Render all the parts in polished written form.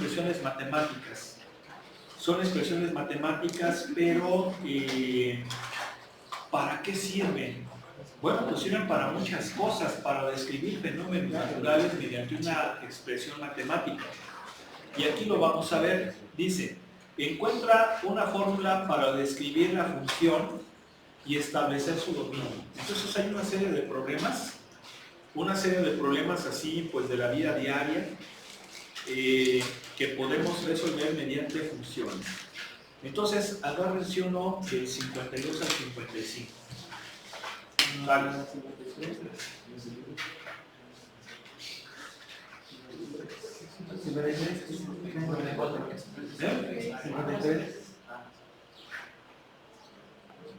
expresiones matemáticas. Son expresiones matemáticas, pero ¿para qué sirven? Bueno, pues sirven para muchas cosas, para describir fenómenos naturales mediante una expresión matemática. Y aquí lo vamos a ver. Dice, encuentra una fórmula para describir la función y establecer su dominio. Entonces hay una serie de problemas así, pues de la vida diaria, que podemos resolver mediante funciones. Entonces, agárrense uno del 52 al 55. Vale.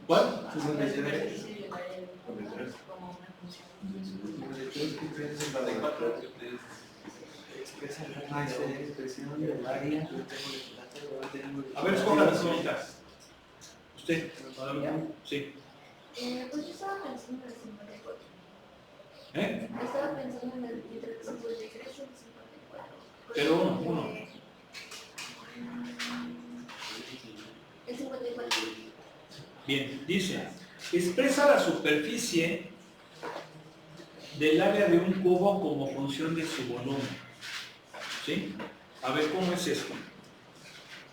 ¿Cuál? 53. A ver, escoja las bonitas. ¿Usted? Sí. Pues yo estaba pensando en el 54. Yo estaba pensando en el 53 y el 54. Pero uno. El 54. Bien, dice, expresa la superficie del área de un cubo como función de su volumen. ¿Sí? A ver, ¿cómo es esto?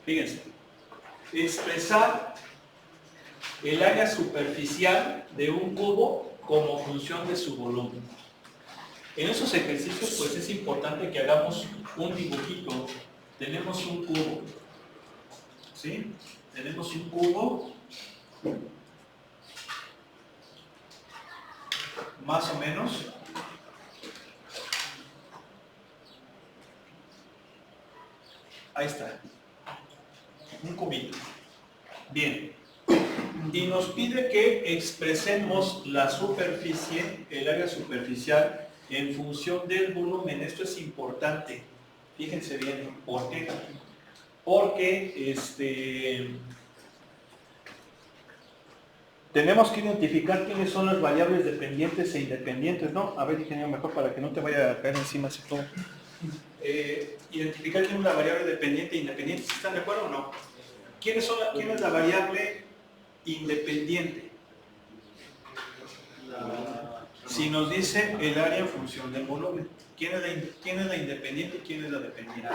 Fíjense. Expresar el área superficial de un cubo como función de su volumen. En esos ejercicios, pues es importante que hagamos un dibujito. Tenemos un cubo. ¿Sí? Tenemos un cubo. Más o menos. Ahí está. Un cubito. Bien. Y nos pide que expresemos la superficie, el área superficial, en función del volumen. Esto es importante. Fíjense bien. ¿Por qué? Porque tenemos que identificar quiénes son las variables dependientes e independientes, ¿no? A ver, ingeniero, mejor para que no te vaya a caer encima así todo. Identificar quién es la variable dependiente e independiente. ¿Están de acuerdo o no? ¿Quién es la variable independiente? Si nos dice el área en función del volumen. ¿Quién es la independiente y quién es la dependiente?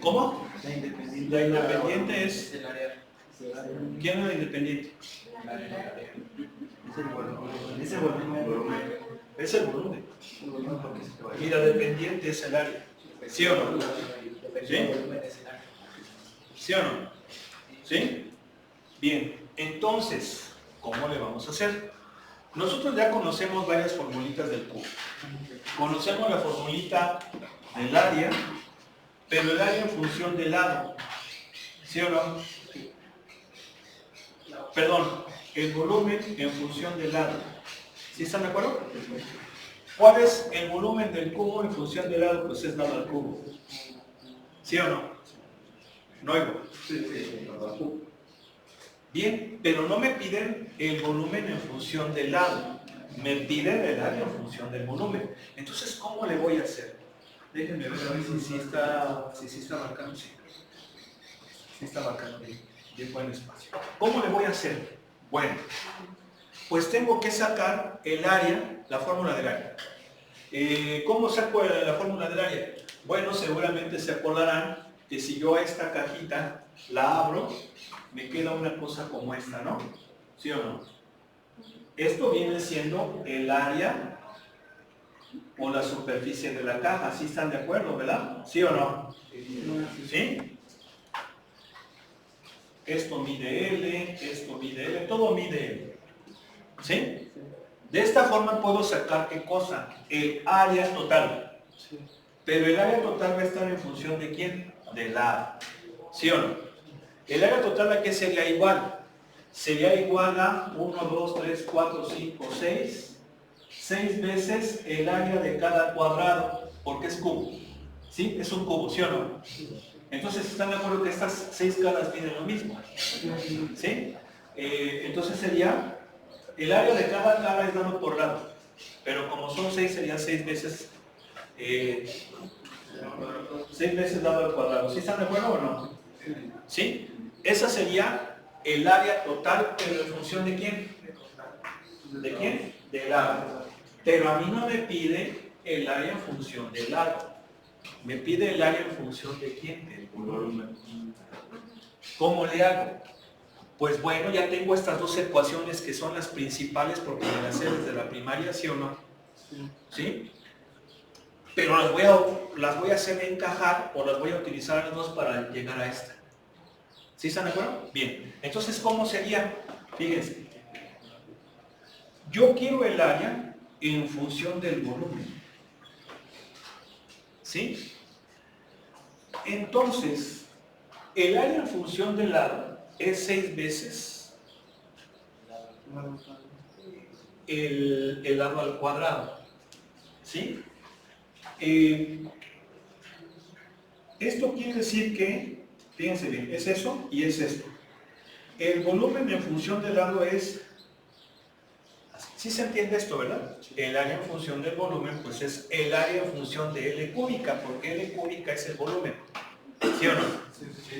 ¿Cómo? La independiente es... ¿Quién es la independiente? Es el volumen. Es el volumen. Y la dependiente es el área. ¿Sí o no? ¿Sí? ¿Sí o no? ¿Sí? Bien, entonces, ¿cómo le vamos a hacer? Nosotros ya conocemos varias formulitas del cubo. Conocemos la formulita del área, pero el área en función del lado. ¿Sí o no? Perdón, el volumen en función del lado. ¿Sí están de acuerdo? ¿Cuál es el volumen del cubo en función del lado? Pues es dado al cubo. ¿Sí o no? No oigo. Bien, pero no me piden el volumen en función del lado. Me piden el área en función del volumen. Entonces, ¿cómo le voy a hacer? Déjenme ver a ver si está marcando. Sí está marcando bien buen espacio. ¿Cómo le voy a hacer? Bueno, pues tengo que sacar el área, la fórmula del área. ¿Cómo saco la fórmula del área? Bueno, seguramente se acordarán que si yo a esta cajita la abro, me queda una cosa como esta, ¿no? ¿Sí o no? Esto viene siendo el área o la superficie de la caja. ¿Sí están de acuerdo, verdad? ¿Sí o no? ¿Sí? Esto mide L, esto mide L, todo mide L. ¿Sí? De esta forma puedo sacar, ¿qué cosa? El área total. Pero el área total va a estar en función ¿de quién? Del lado. ¿Sí o no? El área total ¿a qué sería igual? Sería igual a 1, 2, 3, 4, 5, 6. 6 veces el área de cada cuadrado, porque es cubo. ¿Sí? Es un cubo, ¿sí o no? Entonces, ¿están de acuerdo que estas 6 caras tienen lo mismo? ¿Sí? Entonces sería, el área de cada cara es dado por lado, pero como son 6, serían 6 veces 6 veces lado al cuadrado. ¿Sí están de acuerdo o no? ¿Sí? Esa sería el área total, pero en función de quién. ¿De quién? Del lado. Pero a mí no me pide el área en función del lado. Me pide el área en función de quién. Del volumen. ¿Cómo le hago? Pues bueno, ya tengo estas dos ecuaciones que son las principales porque me las sé desde la primaria, ¿sí o no? ¿Sí? Pero las voy a hacer encajar o las voy a utilizar las dos para llegar a esta. ¿Sí están de acuerdo? Bien. Entonces, ¿cómo sería? Fíjense. Yo quiero el área en función del volumen. ¿Sí? Entonces, el área en función del lado es 6 veces el lado al cuadrado. ¿Sí? Esto quiere decir que, fíjense bien, es eso y es esto. El volumen en función del lado es, ¿sí se entiende esto, verdad? El área en función del volumen, pues es el área en función de L cúbica, porque L cúbica es el volumen. ¿Sí o no?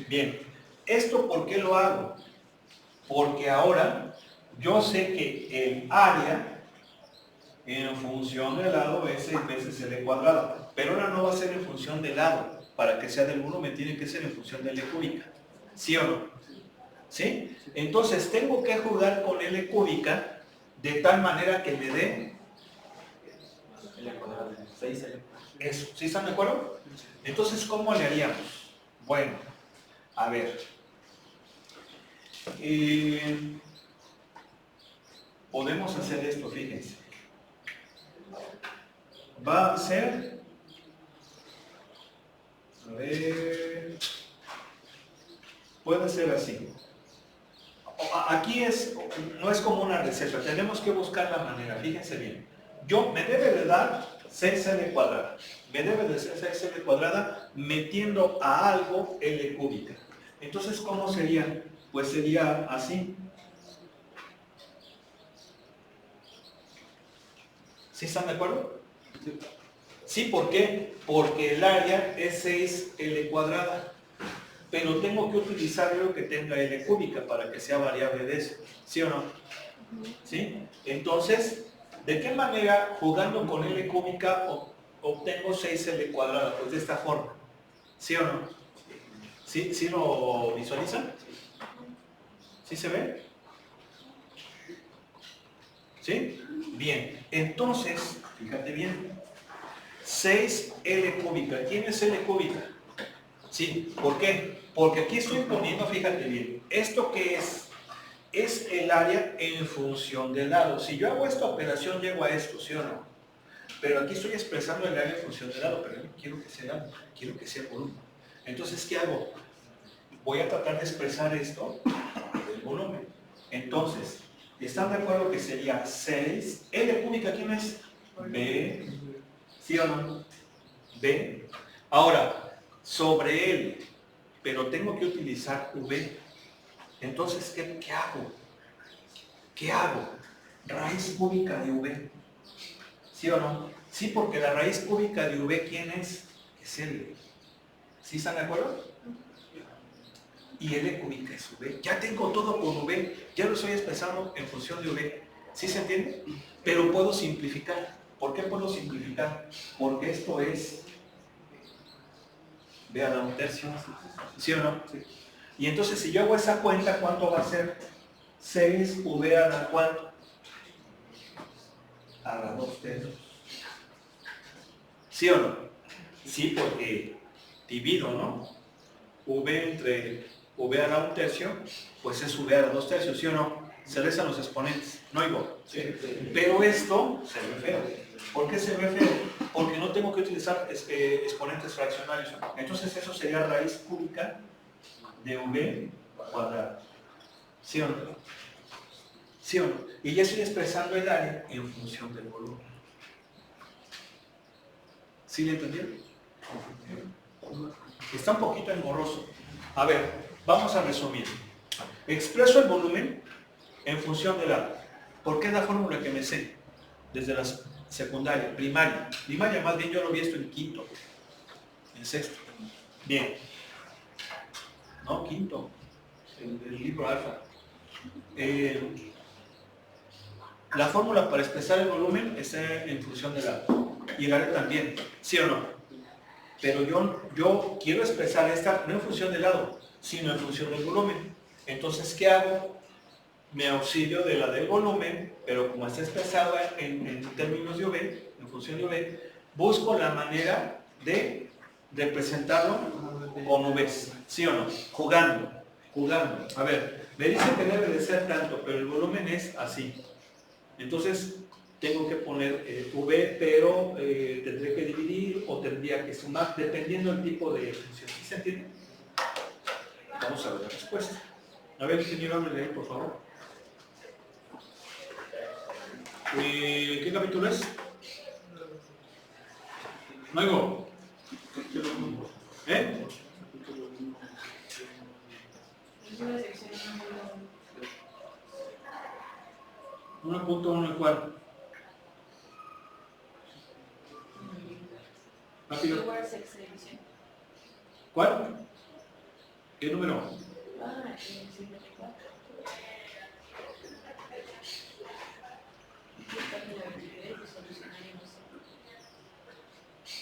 Bien. ¿Esto por qué lo hago? Porque ahora yo sé que el área en función del lado es 6 veces L cuadrado, pero ahora no va a ser en función del lado. Para que sea del volumen tiene que ser en función de L cúbica. ¿Sí o no? ¿Sí? Entonces tengo que jugar con L cúbica de tal manera que me dé L cuadrado, 6L. eso. ¿Sí están de acuerdo? Entonces, ¿cómo le haríamos? Bueno, a ver. Podemos hacer esto, fíjense. Va a ser, a ver, puede ser así. Aquí no es como una receta, tenemos que buscar la manera, fíjense bien. Me debe de dar 6L cuadrada, me debe de ser 6L cuadrada metiendo a algo L cúbica. Entonces, ¿cómo sería? Pues sería así. ¿Sí están de acuerdo? Sí, ¿por qué? Porque el área es 6L cuadrada. Pero tengo que utilizar algo que tenga L cúbica para que sea variable de eso. ¿Sí o no? ¿Sí? Entonces, ¿de qué manera jugando con L cúbica obtengo 6L cuadrada? Pues de esta forma. ¿Sí o no? ¿Sí lo visualizan? ¿Sí se ve? ¿Sí? Bien. Entonces, fíjate bien. 6L cúbica. ¿Quién es L cúbica? Sí, ¿por qué? Porque aquí estoy poniendo, fíjate bien, ¿esto qué es? Es el área en función del lado. Si yo hago esta operación, llego a esto, ¿sí o no? Pero aquí estoy expresando el área en función del lado, pero yo no quiero que sea algo, quiero que sea volumen. Entonces, ¿qué hago? Voy a tratar de expresar esto del volumen. Entonces, ¿están de acuerdo que sería 6? ¿L cúbica quién es? B. ¿Sí o no? B. Ahora, sobre él, pero tengo que utilizar V. Entonces, ¿qué hago? ¿Qué hago? Raíz cúbica de V. ¿Sí o no? Sí, porque la raíz cúbica de V, ¿quién es? Es L. ¿Sí están de acuerdo? Y L cúbica es V. Ya tengo todo con V. Ya lo estoy expresando en función de V. ¿Sí se entiende? Pero puedo simplificar. ¿Por qué puedo simplificar? Porque esto es V a la 1/3. ¿Sí o no? Sí. Y entonces si yo hago esa cuenta, ¿cuánto va a ser? 6V a la ¿cuánto? A la 2/3. ¿Sí o no? Sí, porque divido, ¿no? V entre V a la 1/3, pues es V a la 2/3, ¿sí o no? Se rezan los exponentes, ¿no igual? Sí. Pero esto se ve feo. ¿Por qué se ve feo? Porque no tengo que utilizar exponentes fraccionarios. Entonces eso sería raíz cúbica de V cuadrado. ¿Sí o no? ¿Sí o no? Y ya estoy expresando el área en función del volumen. ¿Sí le entendieron? Está un poquito engorroso. A ver, vamos a resumir. Expreso el volumen en función del área. ¿Por qué es la fórmula que me sé? Desde las secundaria, primaria. Primaria más bien yo lo vi esto en quinto, en sexto. Bien. No, quinto, el libro alfa. La fórmula para expresar el volumen está en función del lado. Y el área también, ¿sí o no? Pero yo quiero expresar esta no en función del lado, sino en función del volumen. Entonces, ¿qué hago? Me auxilio de la del volumen, pero como está expresado en términos de V, en función de V, busco la manera de representarlo con V's, ¿sí o no? Jugando. A ver, me dice que debe de ser tanto, pero el volumen es así. Entonces, tengo que poner V, pero tendré que dividir o tendría que sumar, dependiendo del tipo de función. ¿Sí se entiende? Vamos a ver la respuesta. A ver, ingeniero, háblele ahí, por favor. ¿Qué capítulo es? No oigo. ¿Eh? Es una sección 1.1 igual. Rápido. igual sexta división. ¿Cuál? ¿Qué número? Ah, 54.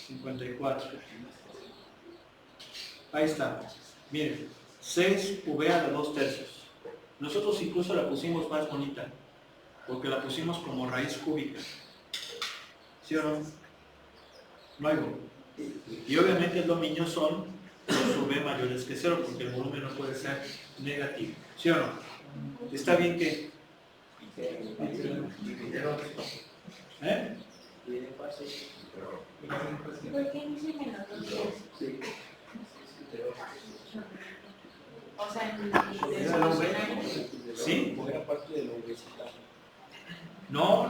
54. Ahí está. Miren, 6 V a la 2/3. Nosotros incluso la pusimos más bonita, porque la pusimos como raíz cúbica. ¿Sí o no? No hay. Y obviamente el dominio son los V mayores que 0, porque el volumen no puede ser negativo. ¿Sí o no? Está bien que... ¿Eh? ¿Por qué dice menos 2? O sea, en el solucionario. ¿Sí? Era parte de la universidad. No.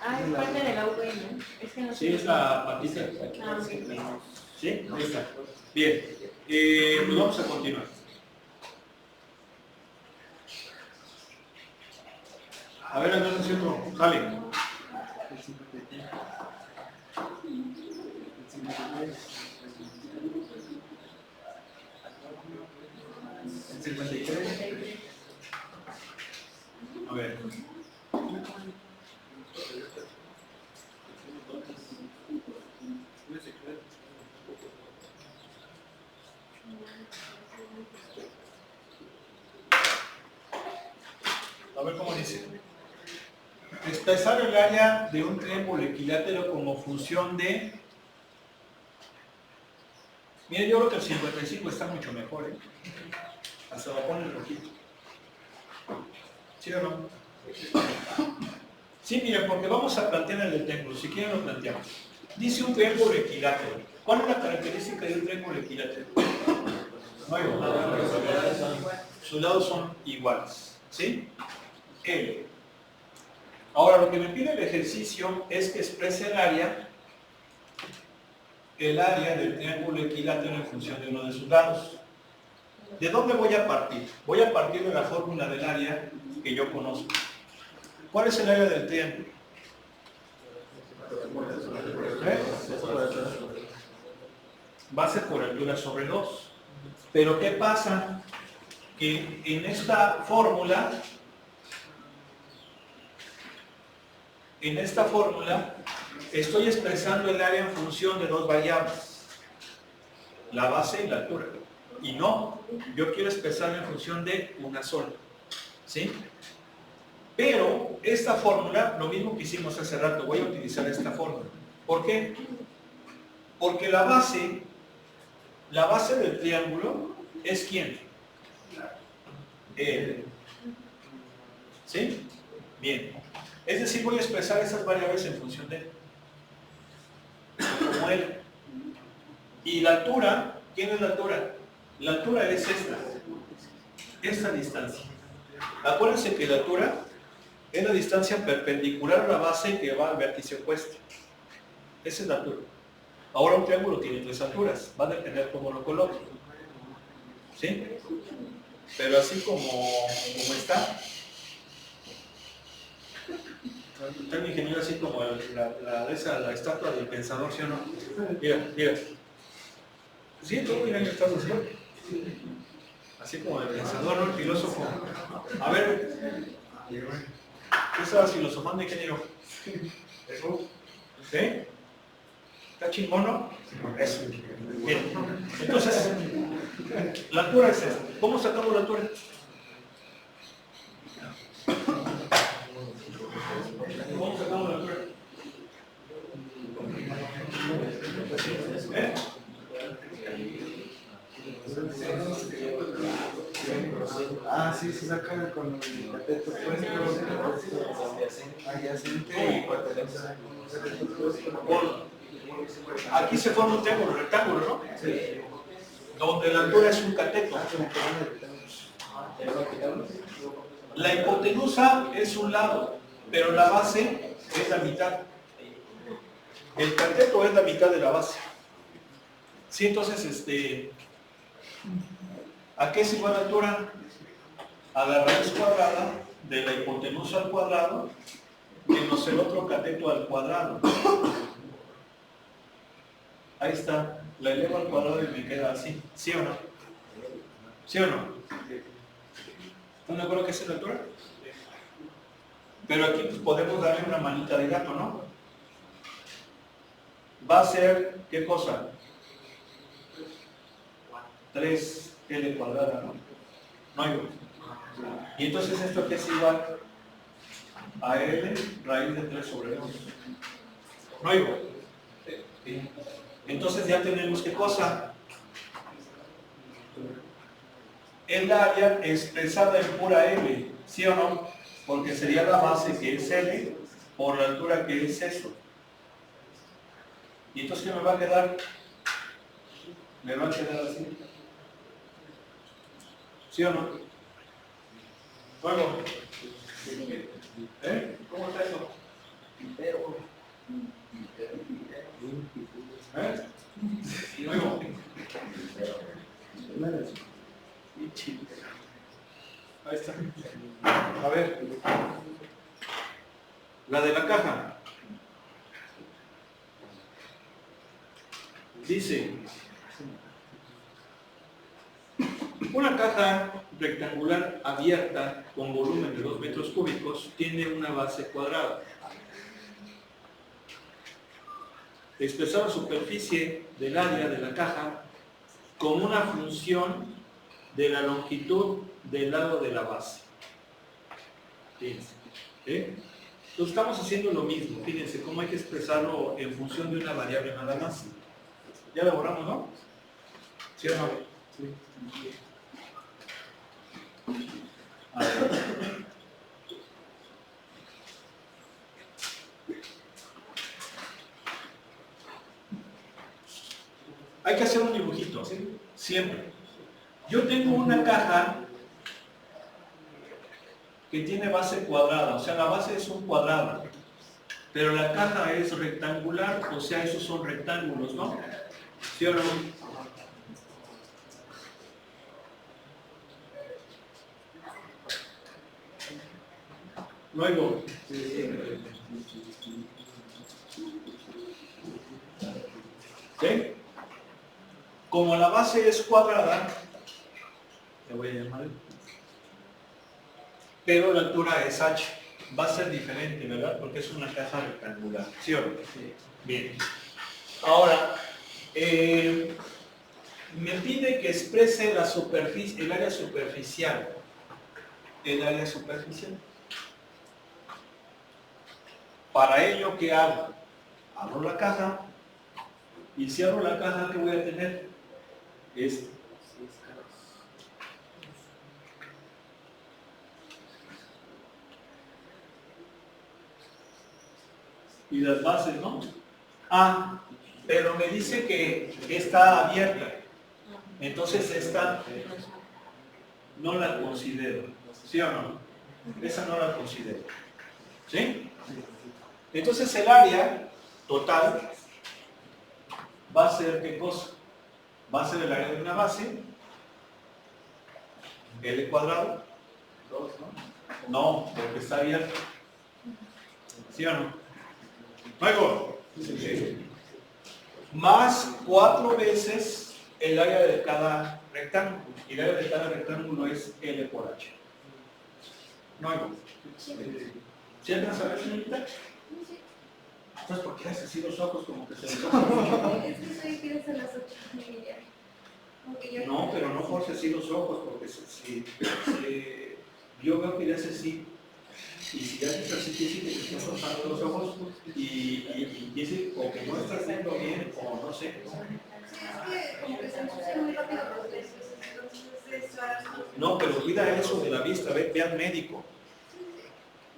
Ah, es parte de la V, ¿no? Es que no Sí, sé. es la patita. Ah, ok. ¿Sí? Ahí está. Bien. Pues vamos a continuar. A ver, entonces, ¿cierto? Sale. El 53. A ver. A ver cómo dice. Expresar el área de un triángulo equilátero como función de... Mira, yo creo que el 55 está mucho mejor, ¿eh? Hasta lo pone rojito. ¿Sí o no? Sí, miren, porque vamos a plantear el del triángulo. Si quieren lo planteamos. Dice un triángulo equilátero. ¿Cuál es la característica de un triángulo equilátero? No hay sus lados son iguales. ¿Sí? L. Ahora, lo que me pide el ejercicio es que exprese el área del triángulo equilátero en función de uno de sus lados. ¿De dónde voy a partir? Voy a partir de la fórmula del área que yo conozco. ¿Cuál es el área del triángulo? Base por altura sobre 2. Pero ¿qué pasa? Que en esta fórmula estoy expresando el área en función de dos variables, la base y la altura. Y no, yo quiero expresarlo en función de una sola. ¿Sí? Pero esta fórmula, lo mismo que hicimos hace rato, voy a utilizar esta fórmula. ¿Por qué? Porque la base del triángulo es ¿quién? L. ¿Sí? Bien. Es decir, voy a expresar esas variables en función de como L. Y la altura, ¿quién es la altura? La altura es esta distancia. Acuérdense que la altura es la distancia perpendicular a la base que va al vértice opuesto. Esa es la altura. Ahora un triángulo tiene tres alturas, va a depender cómo lo coloque. ¿Sí? Pero así como está. Está el ingeniero así como la estatua del pensador, ¿sí o no? Mira, mira. Sí, todo el año estás así. Así como el pensador, ¿no? El filósofo. A ver, ¿qué estabas filosofando, ingeniero? ¿Sí? ¿Está chingón, no? Eso. Bien. Entonces, la altura es esta. ¿Cómo sacamos la altura? ¿Cómo sacamos la altura? ¿Eh? Ah, sí, se saca con el cateto puesto, adyacente y hipotenusa. Aquí se forma un triángulo rectángulo, ¿no? Sí. Donde la altura es un cateto. La hipotenusa es un lado, pero la base es la mitad. El cateto es la mitad de la base. Sí, entonces, ¿a qué es igual la altura? A la raíz cuadrada de la hipotenusa al cuadrado menos el otro cateto al cuadrado. Ahí está, la elevo al cuadrado y me queda así. ¿Sí o no? ¿Sí o no? ¿Están de acuerdo que esa es la altura? Pero aquí pues, podemos darle una manita de gato, ¿no? Va a ser, ¿qué cosa? 3L cuadrada, ¿no? No hay. Y entonces esto que es igual a L raíz de 3 sobre 2. No hay. Entonces ya tenemos qué cosa. El área expresada en pura L, ¿sí o no? Porque sería la base que es L por la altura que es eso. ¿Y entonces qué me va a quedar? Me va a quedar así. ¿Sí o no? Luego. ¿Eh? ¿Cómo está eso? ¿Eh? Luego. Ahí está. A ver. La de la caja. Dice, una caja rectangular abierta con volumen de 2 metros cúbicos tiene una base cuadrada. Expresar la superficie del área de la caja como una función de la longitud del lado de la base. Fíjense. Entonces estamos haciendo lo mismo. Fíjense cómo hay que expresarlo en función de una variable nada más. Ya elaboramos, ¿no? ¿Sí o no? Sí. A ver. Hay que hacer un dibujito, ¿sí? Siempre. Yo tengo una caja que tiene base cuadrada, o sea, la base es un cuadrado, pero la caja es rectangular, o sea, esos son rectángulos, ¿no? ¿Sí o no? Luego, ¿sí? Como la base es cuadrada, le voy a llamar, pero la altura es h, va a ser diferente, ¿verdad? Porque es una caja rectangular, ¿sí o no? Sí. Bien. Ahora, me pide que exprese la superficie, el área superficial. El área superficial. Para ello, ¿qué hago? Abro la caja, y si abro la caja, ¿qué voy a tener? Esto. Y las bases, ¿no? Ah, pero me dice que está abierta. Entonces esta no la considero. ¿Sí o no? Esa no la considero. ¿Sí? Entonces el área total va a ser ¿qué cosa? Va a ser el área de una base, L cuadrado. 2, ¿no? No, porque está abierto. ¿Sí o no? Luego, más 4 veces el área de cada rectángulo. Y el área de cada rectángulo es L por H. No hay. ¿Sí alcanza a ver, señorita? Entonces, ¿por qué haces así los ojos como que se les ojos? Es que soy que a las 8:30. No, pero no force así los ojos, porque si yo veo que le hace así, y si ya haces así, quiere decir que te estás forzando los ojos, y quiere decir o que no estás viendo bien, o no sé. Es que como que se ensucia muy rápido los besos, entonces eso hace. No, pero cuida eso de la vista, ve al médico.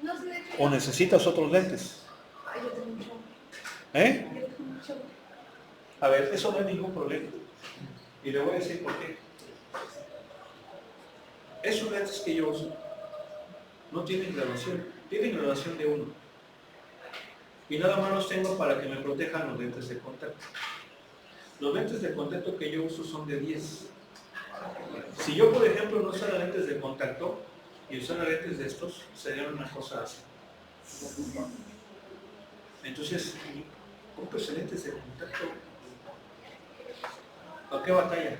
No sé de qué. ¿O necesitas otros lentes? Ay, yo tengo mucho. ¿Eh? Yo tengo mucho. A ver, eso no hay ningún problema. Y le voy a decir por qué. Esos lentes que yo uso no tienen graduación, tienen graduación de 1. Y nada más los tengo para que me protejan los lentes de contacto. Los lentes de contacto que yo uso son de 10. Si yo, por ejemplo, no usara lentes de contacto y usara lentes de estos, sería una cosa así. Entonces, cómprese lentes de contacto. ¿Para qué batalla?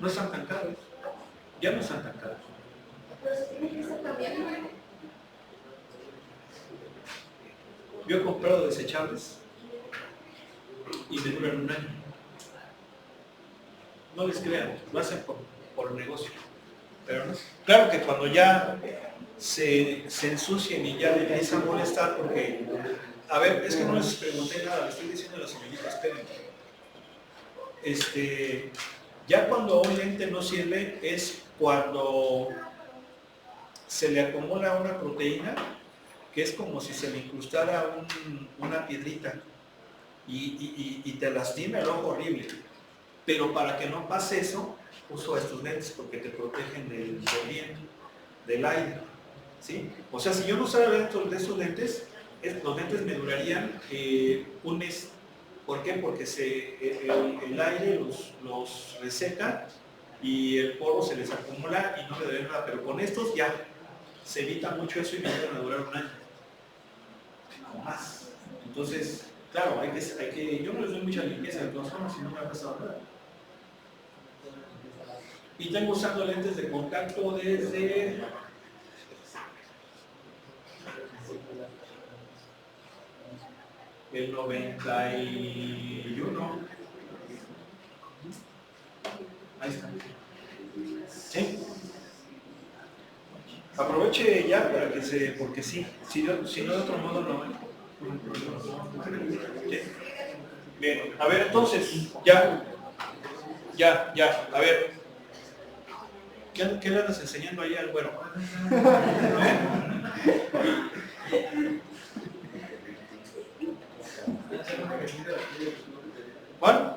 No están tan caros. Ya no están tan caros. Pero se tiene que estar cambiando. Yo he comprado desechables y me duran un año. No les crean, lo hacen por negocio. Pero no. Claro que cuando ya se ensucien y ya le empiezan a molestar porque, a ver, es que no les pregunté nada, les estoy diciendo a la señorita, espérenme. Ya cuando un lente no sirve es cuando se le acumula una proteína que es como si se le incrustara una piedrita y te lastima el ojo horrible. Pero para que no pase eso, uso estos lentes porque te protegen del viento, del aire. ¿Sí? O sea, si yo no usara de esos lentes, los lentes me durarían un mes. ¿Por qué? Porque el aire los reseca y el polvo se les acumula y no me duele nada. Pero con estos ya se evita mucho eso y me van a durar un año. O más. Entonces, claro, yo no les doy mucha limpieza de todas formas y no me ha pasado nada. Y tengo usando lentes de contacto desde el 91. Ahí está. ¿Sí? Aproveche ya para que porque sí, si no de otro modo no hay. ¿Sí? Bien, a ver entonces, ya, a ver. ¿Qué le andas enseñando ahí al güero? ¿Cuál?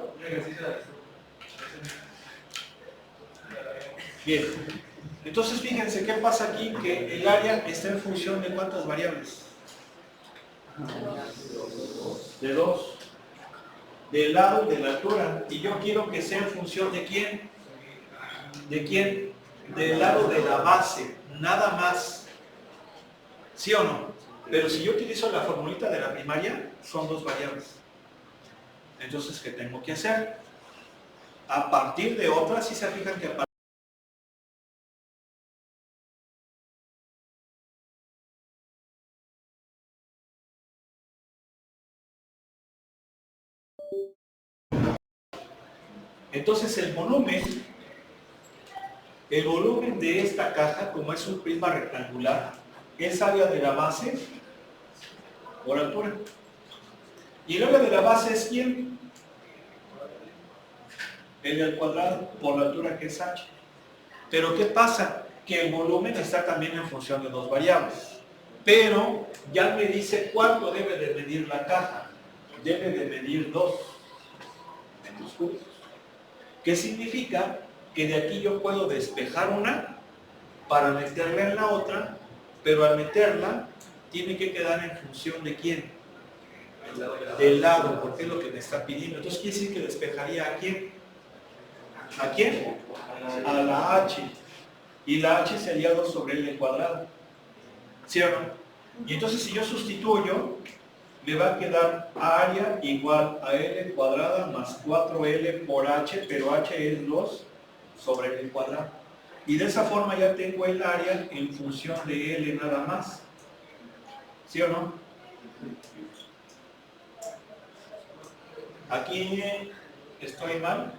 Bien. Entonces fíjense qué pasa aquí, que el área está en función de ¿cuántas variables? De 2. Del lado y de la altura. Y yo quiero que sea en función de quién. ¿De quién? Del lado de la base, nada más. ¿Sí o no? Pero si yo utilizo la formulita de la primaria, son 2 variables. Entonces, ¿qué tengo que hacer? A partir de otras, si se fijan que a partir entonces el volumen de esta caja, como es un prisma rectangular, es área de la base por altura. ¿Y el área de la base es quién? L al cuadrado por la altura que es h. Pero ¿qué pasa? Que el volumen está también en función de 2 variables. Pero ya me dice cuánto debe de medir la caja. Debe de medir 2 metros cúbicos. ¿Qué significa? Que de aquí yo puedo despejar una para meterla en la otra, pero al meterla tiene que quedar en función de quién, del lado, porque es lo que me está pidiendo. Entonces quiere decir que despejaría a quién, a la h, y la h sería 2 sobre l cuadrado, ¿sí o no? Y entonces si yo sustituyo, me va a quedar área igual a L cuadrada más 4L por H, pero H es 2 sobre L cuadrado. Y de esa forma ya tengo el área en función de L nada más. ¿Sí o no? Aquí estoy mal.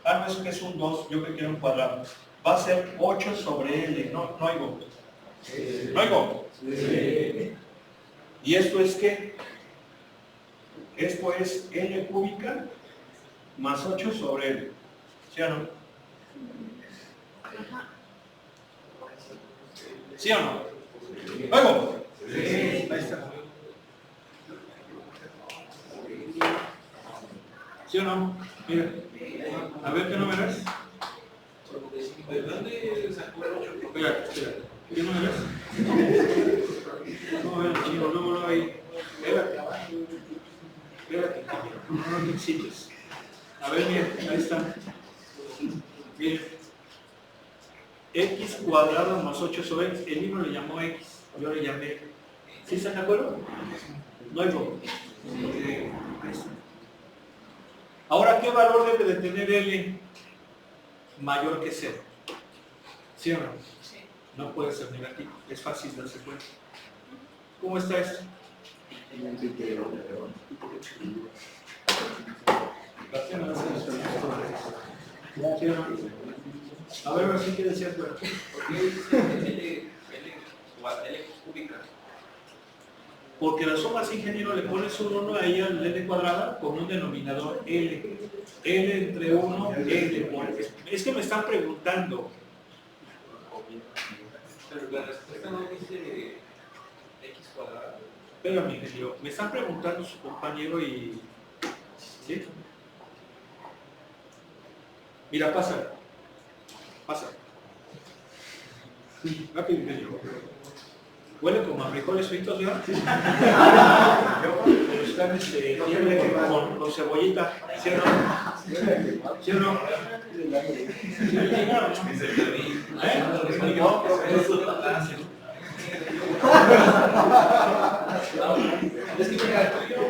Ah, no, es que es un 2, yo que quiero un cuadrado. Va a ser 8 sobre L, no oigo. ¿No oigo? Sí. ¿Y esto es qué? Esto es L cúbica más 8 sobre L. ¿Sí o no? ¿Sí o no? ¿Oigo? Sí. Ahí está. ¿Sí o no? Mira. A ver, ¿qué no me ves? ¿De dónde sacó el 8? Espera. ¿Qué no me ves? No, ven, chico, no ahí. Espérate. No te excites. A ver, mira, ahí está. Mira. X cuadrado más 8 sobre X. El libro le llamó X. Yo le llamé. ¿Sí están de acuerdo? No hay poco. Ahí está. Ahora, ¿qué valor debe de tener L mayor que 0? ¿Sí o no? Sí. No puede ser negativo. Es fácil darse cuenta. ¿Cómo está esto? ¿Sí o no? A ver, así que decías, bueno. ¿Por qué dice L cúbica? Porque la suma, si ingeniero, le pones un 1 ahí al L cuadrada con un denominador L. L entre 1, L. Es que me están preguntando. Pero la respuesta no dice X cuadrada. Espérame, ingeniero. Me están preguntando su compañero y... ¿Sí? Mira, pasa. Rápido, ingeniero. Huele como a frijoles fritos, ¿verdad? Pero están con cebollita. ¿Sí o no? ¿Sí o no?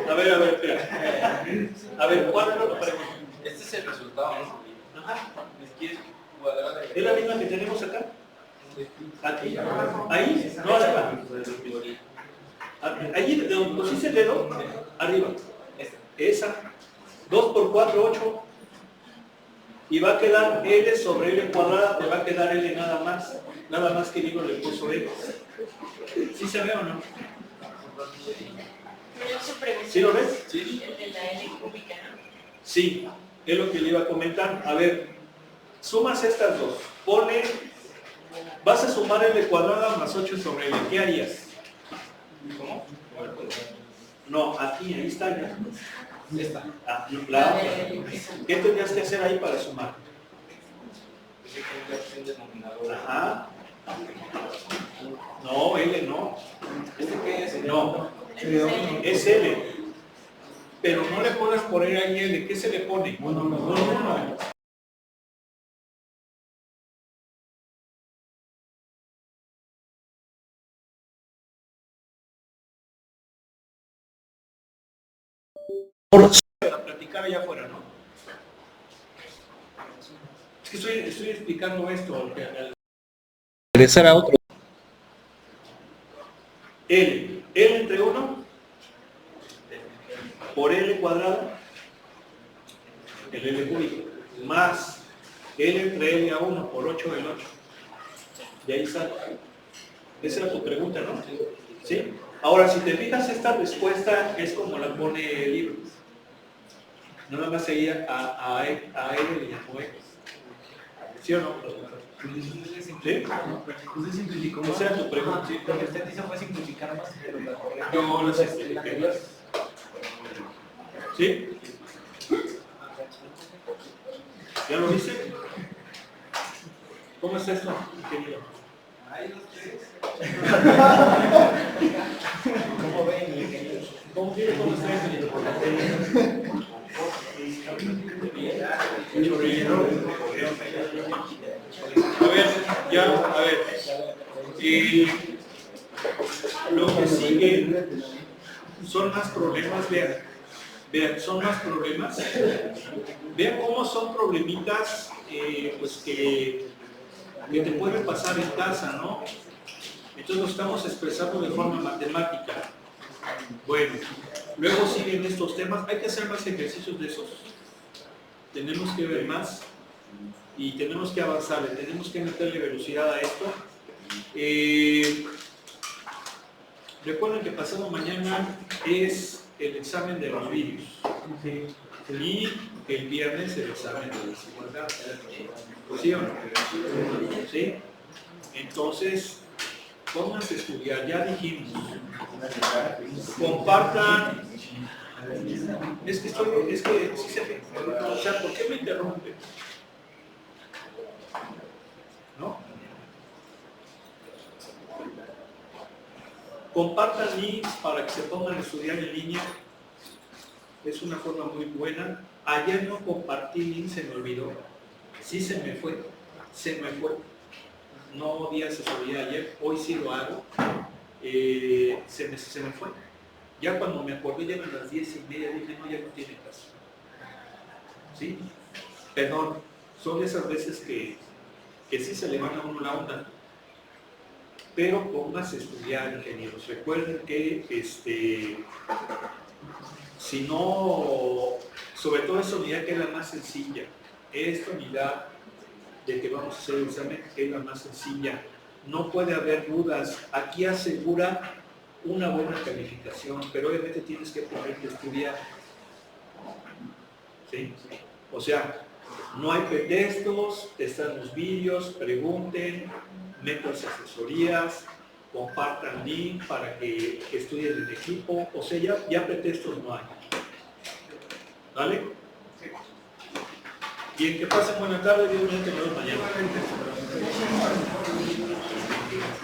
A ver, espera. A ver, ¿cuál es la pregunta? Este es el resultado, ¿no? Ajá. Es cuadrada. ¿Es la misma que tenemos acá? Aquí. Ahí, no arriba. Allí, de donde pusiste el dedo, arriba. Esa. 2 por 4, 8. Y va a quedar L sobre L cuadrada, te va a quedar L nada más. Nada más que digo le puso X. ¿Sí se ve o no? ¿Sí lo ves? Sí. El de la L cúbica, ¿no? Sí, es lo que le iba a comentar. A ver, sumas estas dos. Pone, vas a sumar L cuadrada más 8 sobre L. ¿Qué harías? ¿Cómo? No, aquí, ahí está ya. Esta. Ah, la otra. ¿Qué tendrías que hacer ahí para sumar? Ajá. No, L no. ¿Este qué es? No, es L. Pero no le puedes poner ahí L. ¿Qué se le pone? No. Para platicar allá afuera, ¿no? Es que estoy explicando esto. Regresar a otro. L entre 1 por L cuadrada, el L cúbico, más L entre L a 1 por 8 del 8. Y ahí sale. Esa era tu pregunta, ¿no? ¿Sí? Ahora, si te fijas, esta respuesta es como la pone el libro. Nada más seguía a L le llamó X. ¿Sí o no? ¿Sí? Usted simplificó más. Esa era tu pregunta. Sí, lo que usted hizo fue simplificar más, pero la correcta. Yo las expliqué. ¿Sí? ¿Ya lo viste? ¿Cómo es esto, ingeniero? Hay los tres. ¿Cómo ven, ingeniero? ¿Cómo quiere cómo está ingeniero? A ver, ya, a ver. Y lo Son más problemas, vean. Vean, son más problemas. Vean cómo son problemitas pues que te pueden pasar en casa, ¿no? Entonces lo estamos expresando de forma matemática. Bueno, luego siguen estos temas. Hay que hacer más ejercicios de esos. Tenemos que ver más y tenemos que avanzar, tenemos que meterle velocidad a esto. Recuerden que pasado mañana es el examen de los vídeos y el viernes el examen de desigualdad. ¿Sí o no? ¿Sí? Entonces, pónganse a estudiar, ya dijimos. Compartan. Es que sí se... O sea, ¿por qué me interrumpe? ¿No? Compartan links para que se pongan a estudiar en línea. Es una forma muy buena. Ayer no compartí links, se me olvidó. Sí se me fue. No di asesoría ayer, hoy sí lo hago. Se me fue. Ya cuando me acordé, ya eran las 10:30, dije, no, ya no tiene caso. ¿Sí? Perdón, son esas veces que sí se le van a uno la onda. Pero pónganse a estudiar, ingenieros. Recuerden que si no, sobre todo esta unidad que es la más sencilla, esta unidad de que vamos a hacer el examen es la más sencilla. No puede haber dudas. Aquí asegura una buena calificación, pero obviamente tienes que ponerte a estudiar. ¿Sí? O sea, no hay pretextos, están los vídeos, pregunten, métanse asesorías, compartan link para que estudien en equipo. O sea, ya pretextos no hay. ¿Vale? Bien, que pasen buena tarde, Dios mediante, nos vemos mañana.